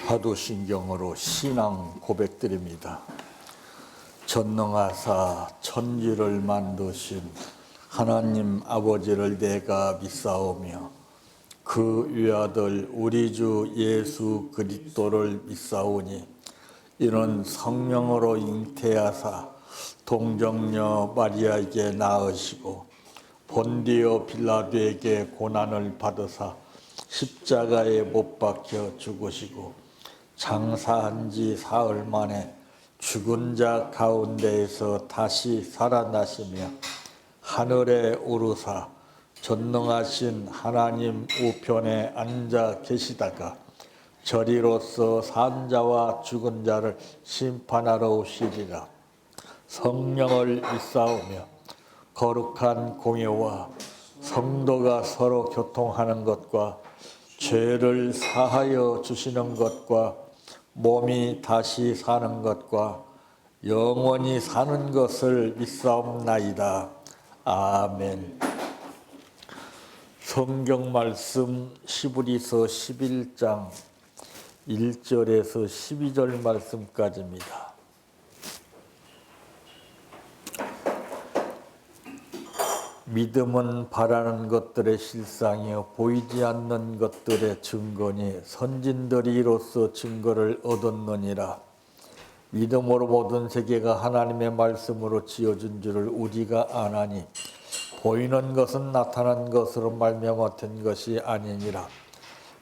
화두신경으로 신앙 고백드립니다. 전능하사 천지를 만드신 하나님 아버지를 내가 믿사오며 그 외아들 우리 주 예수 그리스도를 믿사오니 이는 성령으로 잉태하사 동정녀 마리아에게 낳으시고 본디오 빌라도에게 고난을 받으사 십자가에 못 박혀 죽으시고 장사한 지 사흘 만에 죽은 자 가운데에서 다시 살아나시며 하늘에 오르사 전능하신 하나님 우편에 앉아 계시다가 저리로서 산 자와 죽은 자를 심판하러 오시리라. 성령을 믿사오며 거룩한 공예와 성도가 서로 교통하는 것과 죄를 사하여 주시는 것과 몸이 다시 사는 것과 영원히 사는 것을 믿사옵나이다. 아멘. 성경 말씀 히브리서 11장 1절에서 12절 말씀까지입니다. 믿음은 바라는 것들의 실상이요 보이지 않는 것들의 증거니 선진들이 이로써 증거를 얻었느니라. 믿음으로 모든 세계가 하나님의 말씀으로 지어진 줄을 우리가 아나니 보이는 것은 나타난 것으로 말미암아 된 것이 아니니라.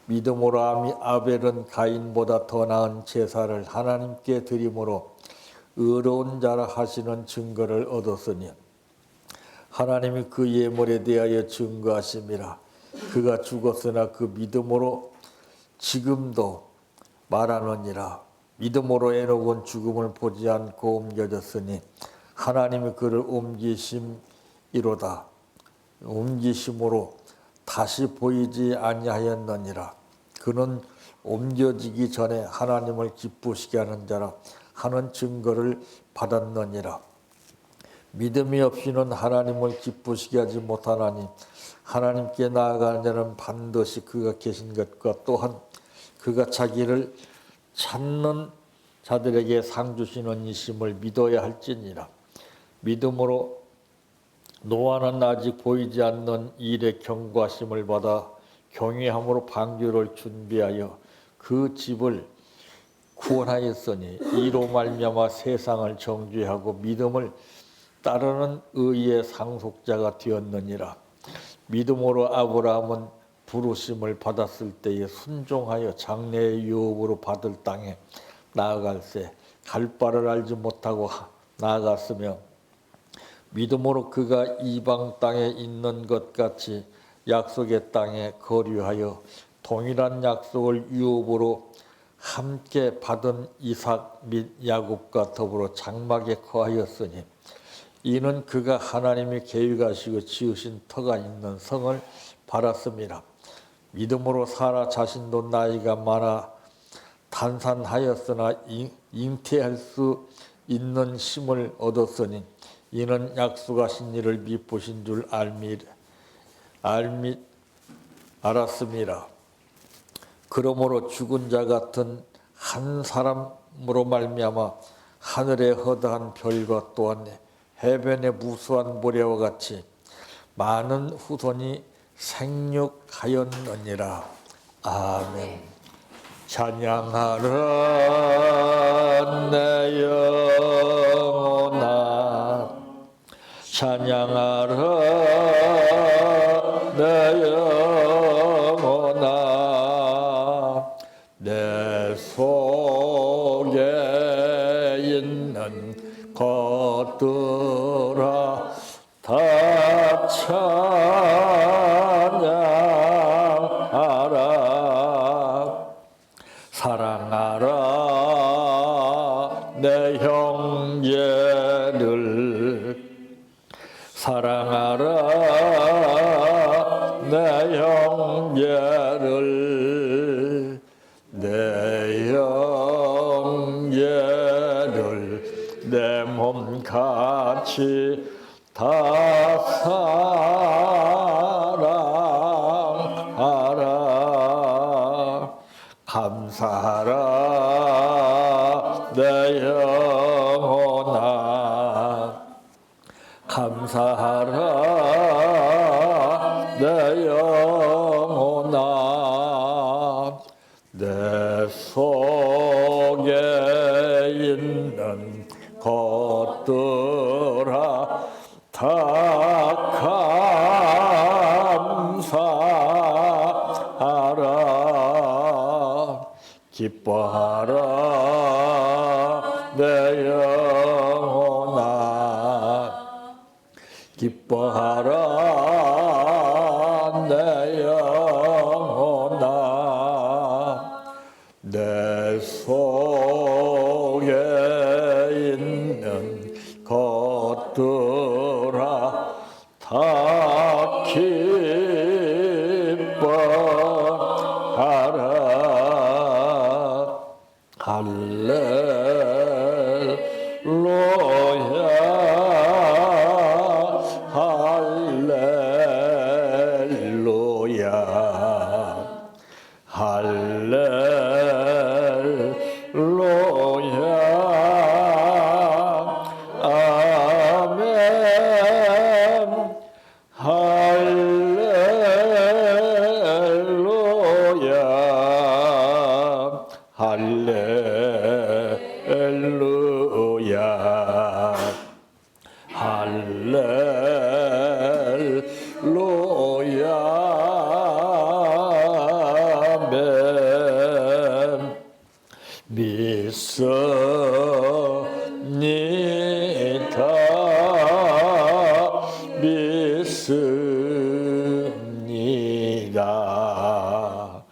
믿음으로 아벨은 가인보다 더 나은 제사를 하나님께 드림으로 의로운 자라 하시는 증거를 얻었으니 하나님이 그 예물에 대하여 증거하심이라. 그가 죽었으나 그 믿음으로 지금도 말하느니라. 믿음으로 에녹은 죽음을 보지 않고 옮겨졌으니 하나님이 그를 옮기심으로 다시 보이지 아니하였느니라. 그는 옮겨지기 전에 하나님을 기쁘시게 하는 자라 하는 증거를 받았느니라. 믿음이 없이는 하나님을 기쁘시게 하지 못하나니 하나님께 나아가는 자는 반드시 그가 계신 것과 또한 그가 자기를 찾는 자들에게 상 주시는 이심을 믿어야 할지니라. 믿음으로 노아는 아직 보이지 않는 일에 경고하심을 받아 경외함으로 방주를 준비하여 그 집을 구원하였으니 이로 말미암아 세상을 정죄하고 믿음을 따르는 의의 상속자가 되었느니라. 믿음으로 아브라함은 부르심을 받았을 때에 순종하여 장래의 유업으로 받을 땅에 나아갈새 갈 바를 알지 못하고 나아갔으며 믿음으로 그가 이방 땅에 있는 것 같이 약속의 땅에 거류하여 동일한 약속을 유업으로 함께 받은 이삭 및 야곱과 더불어 장막에 거하였으니 이는 그가 하나님이 계획하시고 지으신 터가 있는 성을 바랐습니다. 믿음으로 사라 자신도 나이가 많아 단산하였으나 잉태할 수 있는 힘을 얻었으니 이는 약속하신 이를 미쁘신 줄 알았습니다. 그러므로 죽은 자 같은 한 사람으로 말미암아 하늘의 허다한 별과 또한 해변의 무수한 모래와 같이 많은 후손이 생육하였느니라. 아멘. 찬양하라 내 영혼아, 찬양하라 내 영혼아, 내 속에 있는 것들아 다 찬양하라. 사랑하라 내 형제를, 사랑하라 내 형제를, 내 형제를 내 몸같이 다 사랑하라. 감사하라 내 영혼아 감사하라 내 영혼아 내 속에 있는 것들아 다 감사하라 기뻐하라 내 영혼아 기뻐하라 내 영혼아 내 속에 있는 것들아 다 기뻐하라 할렐루야 할렐루야 할렐루야 아멘 할렐루야 할렐루야 할렐루야 아멘 믿습니다 믿습니다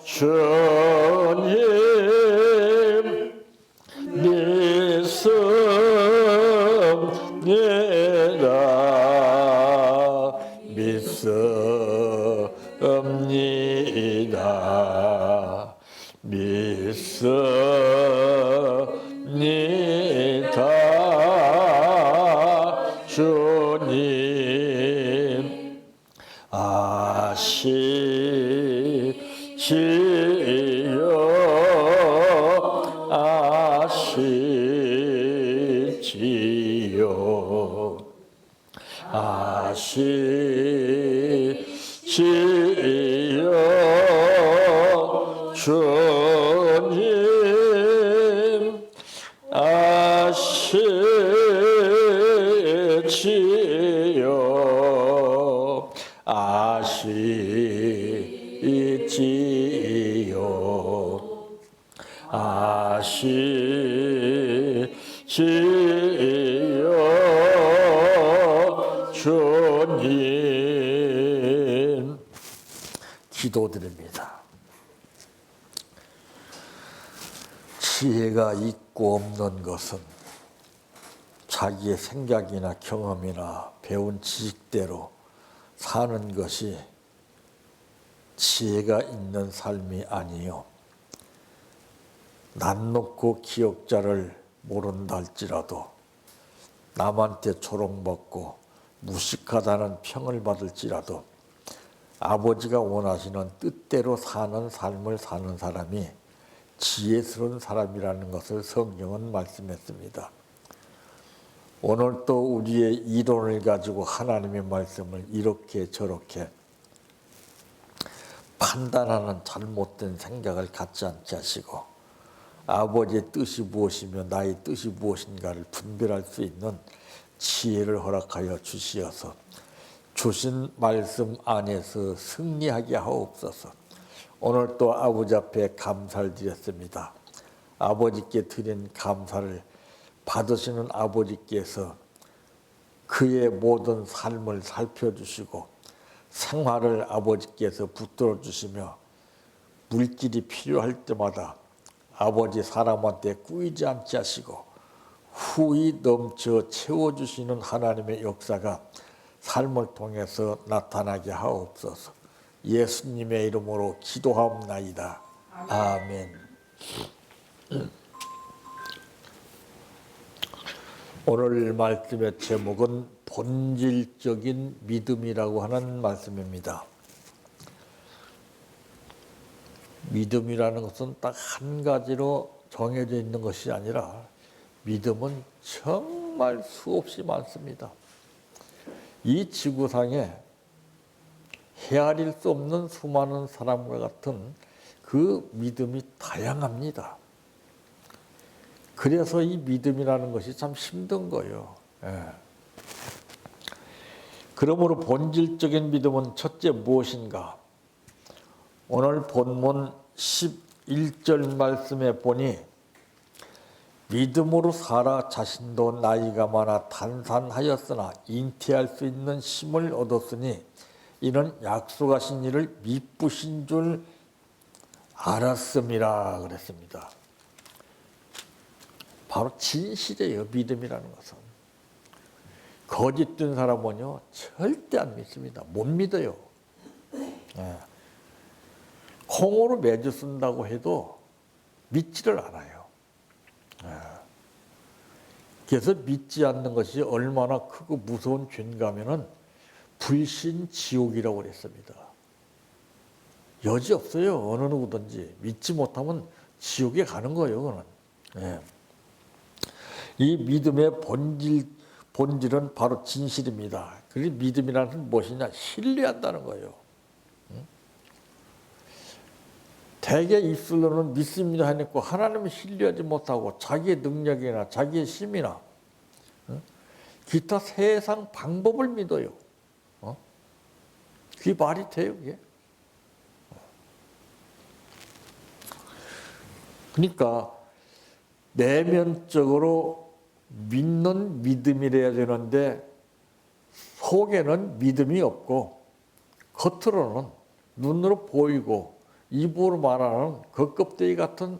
주님 믿습니다 믿습니다 믿습니다 주님 아시지요 아시지요 주님 아시지요 아시지요 아시지요 주님 기도드립니다. 지혜가 있고 없는 것은 자기의 생각이나 경험이나 배운 지식대로 사는 것이 지혜가 있는 삶이 아니요 낯놓고 기억자를 모른다 할지라도 남한테 조롱받고 무식하다는 평을 받을지라도 아버지가 원하시는 뜻대로 사는 삶을 사는 사람이 지혜스러운 사람이라는 것을 성경은 말씀했습니다. 오늘 또 우리의 이론을 가지고 하나님의 말씀을 이렇게 저렇게 판단하는 잘못된 생각을 갖지 않게 하시고 아버지의 뜻이 무엇이며 나의 뜻이 무엇인가를 분별할 수 있는 지혜를 허락하여 주시어서 주신 말씀 안에서 승리하게 하옵소서. 오늘 또 아버지 앞에 감사를 드렸습니다. 아버지께 드린 감사를 받으시는 아버지께서 그의 모든 삶을 살펴주시고 생활을 아버지께서 붙들어 주시며 물질이 필요할 때마다 아버지 사람한테 꾸이지 않게 하시고 후히 넘쳐 채워주시는 하나님의 역사가 삶을 통해서 나타나게 하옵소서. 예수님의 이름으로 기도하옵나이다. 아멘. 오늘 말씀의 제목은 본질적인 믿음이라고 하는 말씀입니다. 믿음이라는 것은 딱 한 가지로 정해져 있는 것이 아니라 믿음은 정말 수없이 많습니다. 이 지구상에 헤아릴 수 없는 수많은 사람과 같은 그 믿음이 다양합니다. 그래서 이 믿음이라는 것이 참 힘든 거예요. 예. 그러므로 본질적인 믿음은 첫째 무엇인가? 오늘 본문 11절 말씀에 보니 믿음으로 살아 자신도 나이가 많아 단산하였으나 잉태할 수 있는 힘을 얻었으니 이는 약속하신 이를 미쁘신 줄 알았음이라 그랬습니다. 바로 진실이에요. 믿음이라는 것은. 거짓된 사람은요 절대 안 믿습니다. 못 믿어요. 예. 콩으로 매주 쓴다고 해도 믿지를 않아요. 예. 그래서 믿지 않는 것이 얼마나 크고 무서운 죄인가 하면은 불신 지옥이라고 그랬습니다. 여지 없어요. 어느 누구든지 믿지 못하면 지옥에 가는 거예요. 그거는. 예. 이 믿음의 본질은 바로 진실입니다. 그래서 믿음이라는 것은 무엇이냐? 신뢰한다는 거예요. 대개 입술로는 믿습니다 해놓고 하나님을 신뢰하지 못하고 자기의 능력이나 자기의 힘이나 기타 세상 방법을 믿어요. 그게 말이 돼요, 그게? 그러니까 내면적으로 믿는 믿음이래야 되는데 속에는 믿음이 없고 겉으로는 눈으로 보이고 입으로 말하는 그 껍데기 같은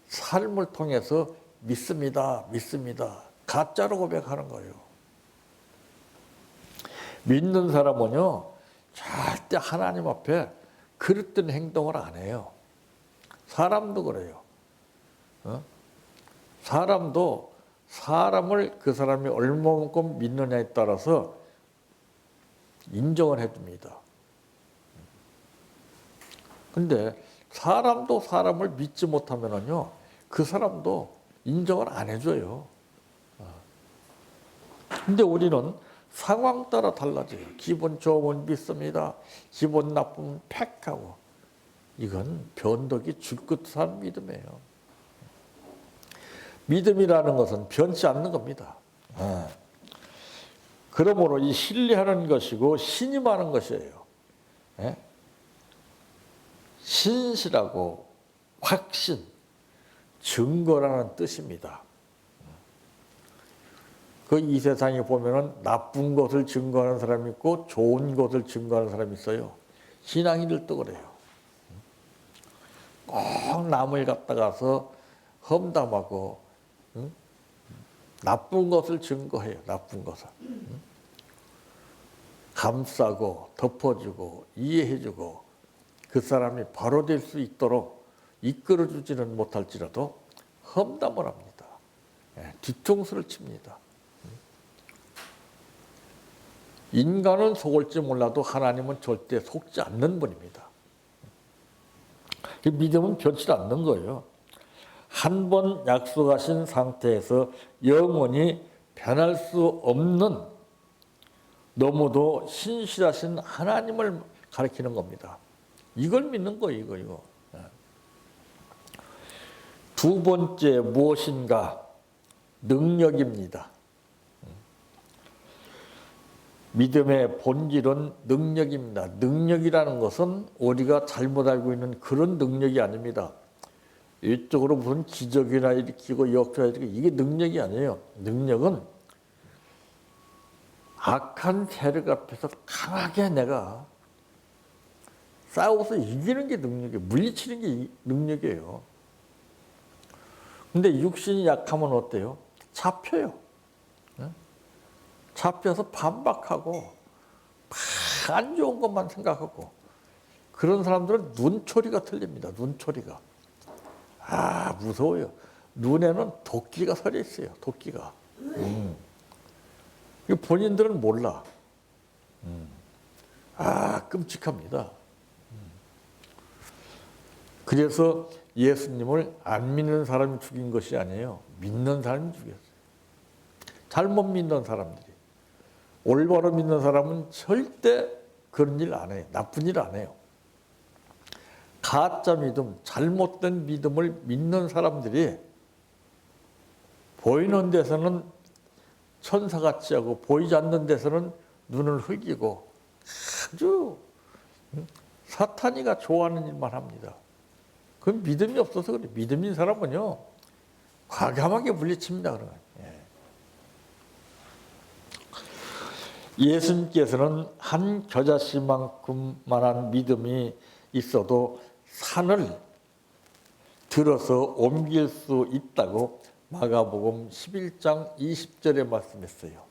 삶을 통해서 믿습니다, 믿습니다. 가짜로 고백하는 거예요. 믿는 사람은요 절대 하나님 앞에 그릇된 행동을 안 해요. 사람도 그래요. 사람도 사람을 그 사람이 얼마만큼 믿느냐에 따라서 인정을 해줍니다. 근데 사람도 사람을 믿지 못하면은요, 그 사람도 인정을 안 해줘요. 근데 우리는 상황 따라 달라져요. 기분 좋으면 믿습니다. 기분 나쁘면 팩하고. 이건 변덕이 줄긋한 믿음이에요. 믿음이라는 것은 변치 않는 겁니다. 그러므로 이 신뢰하는 것이고 신임하는 것이에요. 신실하고 확신, 증거라는 뜻입니다. 그 이 세상에 보면은 나쁜 것을 증거하는 사람이 있고 좋은 것을 증거하는 사람이 있어요. 신앙인들도 그래요. 꼭 남을 갖다가서 험담하고 나쁜 것을 증거해요. 나쁜 것을. 감싸고 덮어주고 이해해주고 그 사람이 바로 될 수 있도록 이끌어주지는 못할지라도 험담을 합니다. 뒤통수를 칩니다. 인간은 속을지 몰라도 하나님은 절대 속지 않는 분입니다. 믿음은 변치 않는 거예요. 한 번 약속하신 상태에서 영원히 변할 수 없는 너무도 신실하신 하나님을 가리키는 겁니다. 이걸 믿는 거예요, 이거. 두 번째 무엇인가? 능력입니다. 믿음의 본질은 능력입니다. 능력이라는 것은 우리가 잘못 알고 있는 그런 능력이 아닙니다. 이쪽으로 무슨 기적이나 일으키고 역사나 일으키고 이게 능력이 아니에요. 능력은 악한 세력 앞에서 강하게 내가 싸워서 이기는 게 능력이에요. 물리치는 게 능력이에요. 근데 육신이 약하면 어때요? 잡혀요. 잡혀서 반박하고 안 좋은 것만 생각하고 그런 사람들은 눈초리가 틀립니다. 눈초리가. 무서워요. 눈에는 도끼가 서려 있어요. 도끼가. 본인들은 몰라. 끔찍합니다. 그래서 예수님을 안 믿는 사람이 죽인 것이 아니에요. 믿는 사람이 죽였어요. 잘못 믿는 사람들이. 올바로 믿는 사람은 절대 그런 일 안 해요. 나쁜 일 안 해요. 가짜 믿음, 잘못된 믿음을 믿는 사람들이 보이는 데서는 천사같이 하고 보이지 않는 데서는 눈을 흘기고 아주 사탄이가 좋아하는 일만 합니다. 그건 믿음이 없어서 그래. 믿음 있는 사람은요, 과감하게 물리칩니다. 그런 거예요. 예수님께서는 한 겨자씨만큼만한 믿음이 있어도 산을 들어서 옮길 수 있다고 마가복음 11장 20절에 말씀했어요.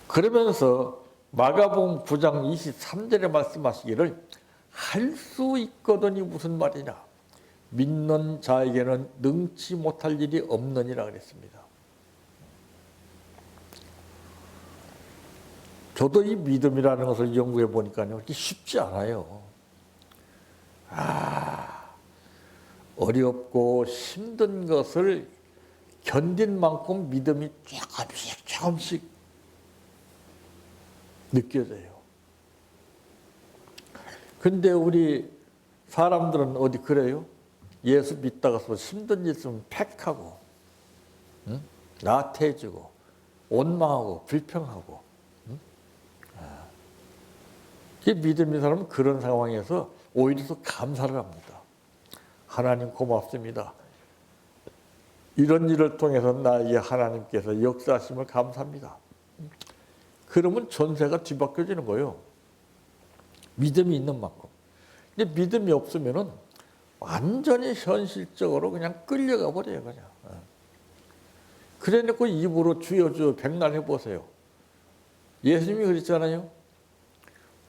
그러면서 마가복음 9장 23절에 말씀하시기를 할 수 있거든이 무슨 말이냐. 믿는 자에게는 능치 못할 일이 없느니라 그랬습니다. 저도 이 믿음이라는 것을 연구해 보니까요, 그렇게 쉽지 않아요. 어렵고 힘든 것을 견딘 만큼 믿음이 조금씩 느껴져요. 근데 우리 사람들은 어디 그래요? 예수 믿다가서 힘든 일 있으면 팩하고, 나태해지고, 원망하고, 불평하고. 믿음의 사람은 그런 상황에서 오히려 더 감사를 합니다. 하나님 고맙습니다. 이런 일을 통해서 나에게 하나님께서 역사하심을 감사합니다. 그러면 전세가 뒤바뀌어지는 거예요. 믿음이 있는 만큼. 근데 믿음이 없으면은 완전히 현실적으로 그냥 끌려가 버려요, 그냥. 그래 놓고 입으로 주여 주여 백날 해보세요. 예수님이 그랬잖아요.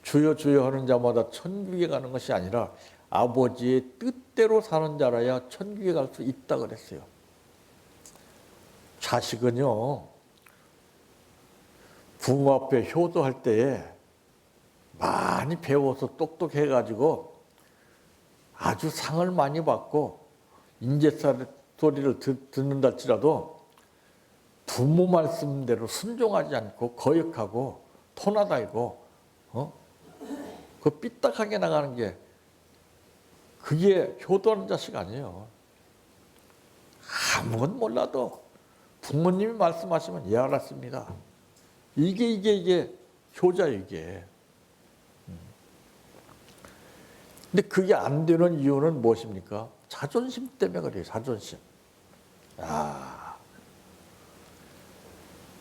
주여 주여 하는 자마다 천국에 가는 것이 아니라 아버지의 뜻대로 사는 자라야 천국에 갈 수 있다 그랬어요. 자식은요, 부모 앞에 효도할 때에 많이 배워서 똑똑해가지고 아주 상을 많이 받고 인재소리를 듣는다 할지라도 부모 말씀대로 순종하지 않고 거역하고 토나다니고 그 삐딱하게 나가는 게 그게 효도하는 자식 아니에요. 아무건 몰라도 부모님이 말씀하시면 예 알았습니다. 이게 효자예요, 이게. 근데 그게 안 되는 이유는 무엇입니까? 자존심 때문에 그래요, 자존심.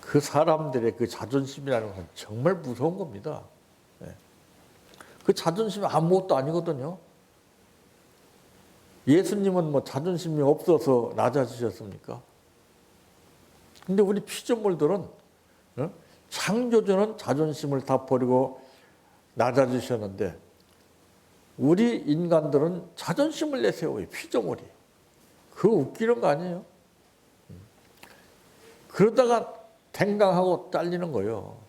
그 사람들의 그 자존심이라는 것은 정말 무서운 겁니다. 그 자존심이 아무것도 아니거든요. 예수님은 뭐 자존심이 없어서 낮아지셨습니까? 근데 우리 피조물들은 창조주는 자존심을 다 버리고 낮아지셨는데 우리 인간들은 자존심을 내세워요, 피조물이. 그거 웃기는 거 아니에요? 그러다가 댕강하고 잘리는 거예요.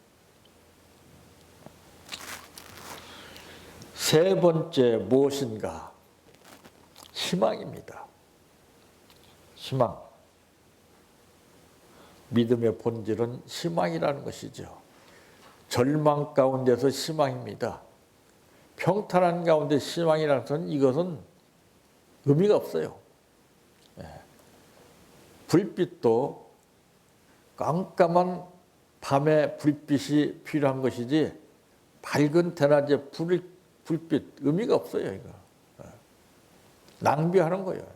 세 번째 무엇인가? 희망입니다. 희망. 믿음의 본질은 희망이라는 것이죠. 절망 가운데서 희망입니다. 평탄한 가운데 희망이라는 것은 이것은 의미가 없어요. 불빛도 깜깜한 밤에 불빛이 필요한 것이지 밝은 대낮에 불빛 의미가 없어요. 이거 낭비하는 거예요.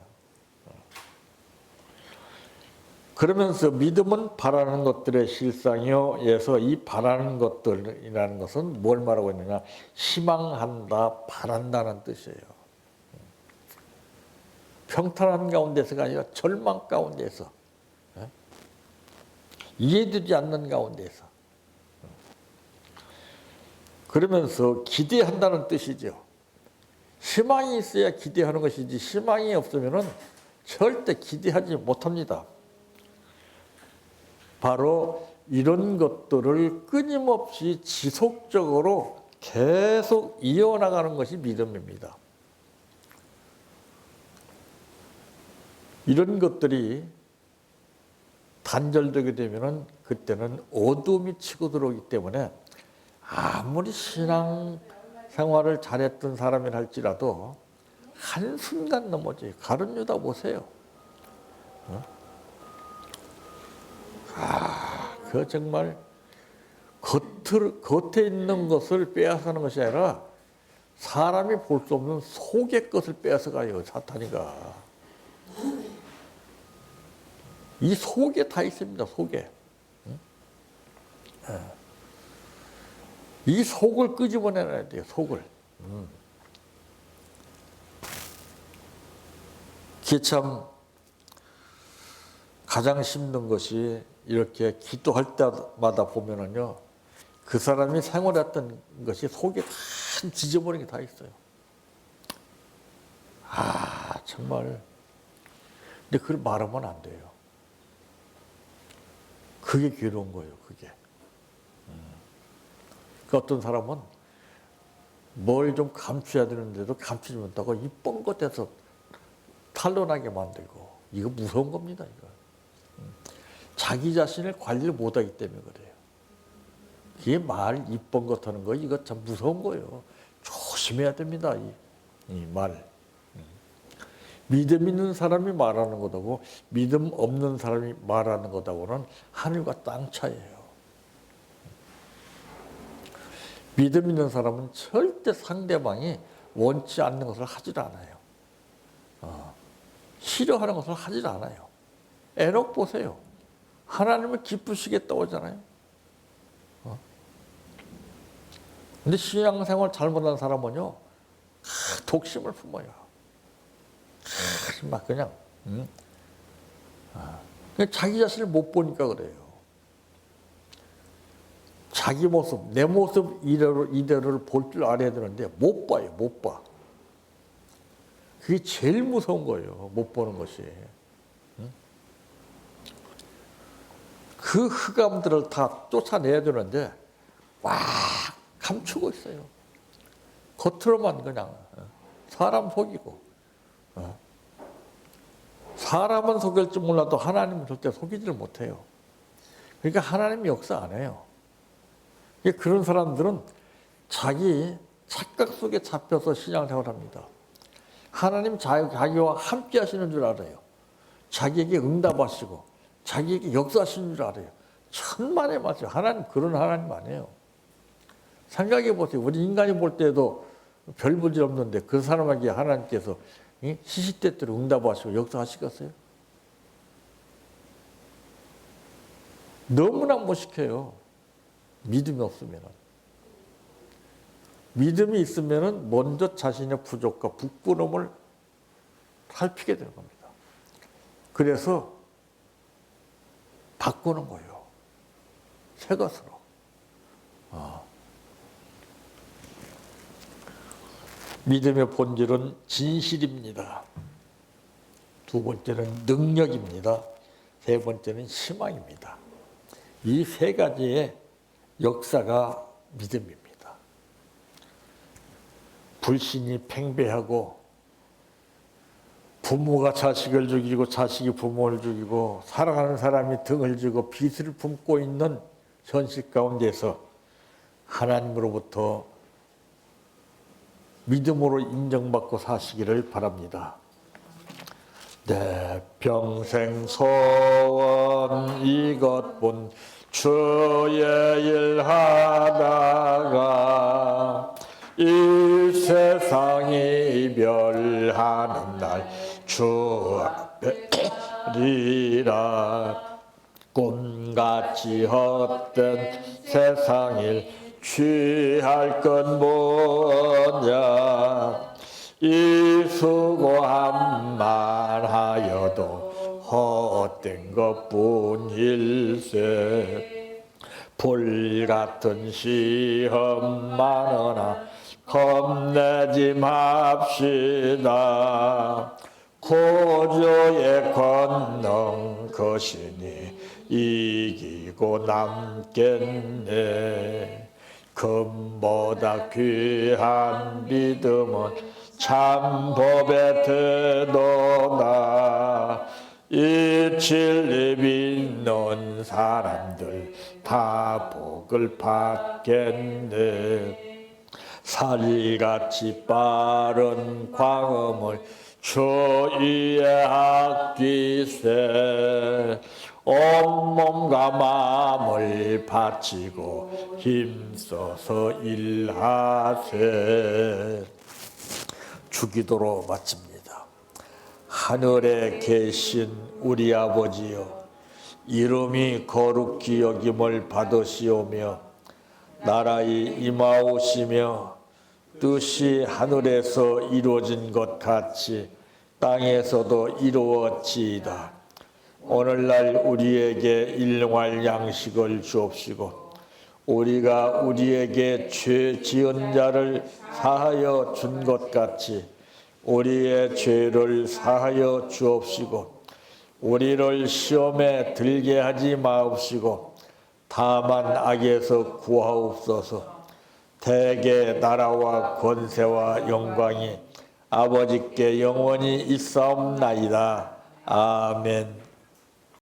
그러면서 믿음은 바라는 것들의 실상이요. 에서 이 바라는 것들이라는 것은 뭘 말하고 있느냐. 희망한다, 바란다는 뜻이에요. 평탄한 가운데서가 아니라 절망 가운데서, 이해되지 않는 가운데서. 그러면서 기대한다는 뜻이죠. 희망이 있어야 기대하는 것이지 희망이 없으면 절대 기대하지 못합니다. 바로 이런 것들을 끊임없이 지속적으로 계속 이어나가는 것이 믿음입니다. 이런 것들이 단절되게 되면은 그때는 어둠이 치고 들어오기 때문에 아무리 신앙 생활을 잘했던 사람이라 할지라도 한순간 넘어져요. 가룟 유다 보세요. 그 정말 겉에 있는 것을 빼앗아가는 것이 아니라 사람이 볼 수 없는 속의 것을 빼앗아가요, 사탄이가. 이 속에 다 있습니다, 속에. 이 속을 끄집어내야 돼요, 속을. 그게 참 가장 힘든 것이 이렇게 기도할 때마다 보면은요, 그 사람이 생활했던 것이 속에 다 지져버린 게 다 있어요. 정말. 근데 그걸 말하면 안 돼요. 그게 괴로운 거예요, 그게. 그 어떤 사람은 뭘 좀 감춰야 되는데도 감추지 못하고 이 뻥긋해서 탄로나게 만들고, 이거 무서운 겁니다, 이거. 자기 자신을 관리를 못하기 때문에 그래요. 이게 이 뻥긋하는 거, 이거 참 무서운 거예요. 조심해야 됩니다, 이 말. 믿음 있는 사람이 말하는 것하고 믿음 없는 사람이 말하는 것하고는 하늘과 땅 차이예요. 믿음 있는 사람은 절대 상대방이 원치 않는 것을 하질 않아요. 싫어하는 것을 하질 않아요. 에녹 보세요. 하나님을 기쁘시겠다고 하잖아요. 근데 신앙생활 잘못한 사람은요, 독심을 품어요. 막 그냥 자기 자신을 못 보니까 그래요. 자기 모습, 내 모습 이대로를 볼 줄 알아야 되는데 못 봐요, 못 봐. 그게 제일 무서운 거예요, 못 보는 것이. 그 흑암들을 다 쫓아내야 되는데 막 감추고 있어요. 겉으로만 그냥 사람 속이고. 사람은 속일지 몰라도 하나님은 절대 속이지를 못해요. 그러니까 하나님이 역사 안 해요. 그런 사람들은 자기 착각 속에 잡혀서 신앙생활을 합니다. 하나님 자기와 함께 하시는 줄 알아요. 자기에게 응답하시고 자기에게 역사하시는 줄 알아요. 천만에 맞죠. 하나님 그런 하나님 아니에요. 생각해 보세요. 우리 인간이 볼 때도 별 볼일 없는데 그 사람에게 하나님께서 시시때때로 응답하시고 역사하시겠어요? 너무나 무식해요. 믿음이 없으면. 믿음이 있으면 먼저 자신의 부족과 부끄러움을 살피게 되는 겁니다. 그래서 바꾸는 거예요. 새 것으로. 믿음의 본질은 진실입니다. 두 번째는 능력입니다. 세 번째는 희망입니다. 이 세 가지의 역사가 믿음입니다. 불신이 팽배하고 부모가 자식을 죽이고 자식이 부모를 죽이고 사랑하는 사람이 등을 지고 빚을 품고 있는 현실 가운데서 하나님으로부터 믿음으로 인정받고 사시기를 바랍니다. 내 평생 소원 이것뿐 주의 일 하다가 이 세상 이별하는 날 주 앞에 리라. 꿈같이 헛된 세상 일 취할 건 뭐냐. 이 수고한 말하여도 헛된 것뿐일세. 불같은 시험 많으나 겁내지 맙시다. 구주의 권능 거신이 이기고 남겠네. 금보다 귀한 믿음은 참 법의 태도다. 이 진리 믿는 사람들 다 복을 받겠네. 살같이 빠른 광음을 주위에 아끼세. 온몸과 마음을 바치고 힘써서 일하세. 주기도로 마칩니다. 하늘에 계신 우리 아버지여, 이름이 거룩히 여김을 받으시오며 나라의 임하오시며 뜻이 하늘에서 이루어진 것 같이 땅에서도 이루어지이다. 오늘날 우리에게 일용할 양식을 주옵시고 우리가 우리에게 죄 지은 자를 사하여 준 것 같이 우리의 죄를 사하여 주옵시고 우리를 시험에 들게 하지 마옵시고 다만 악에서 구하옵소서. 대개 나라와 권세와 영광이 아버지께 영원히 있사옵나이다. 아멘.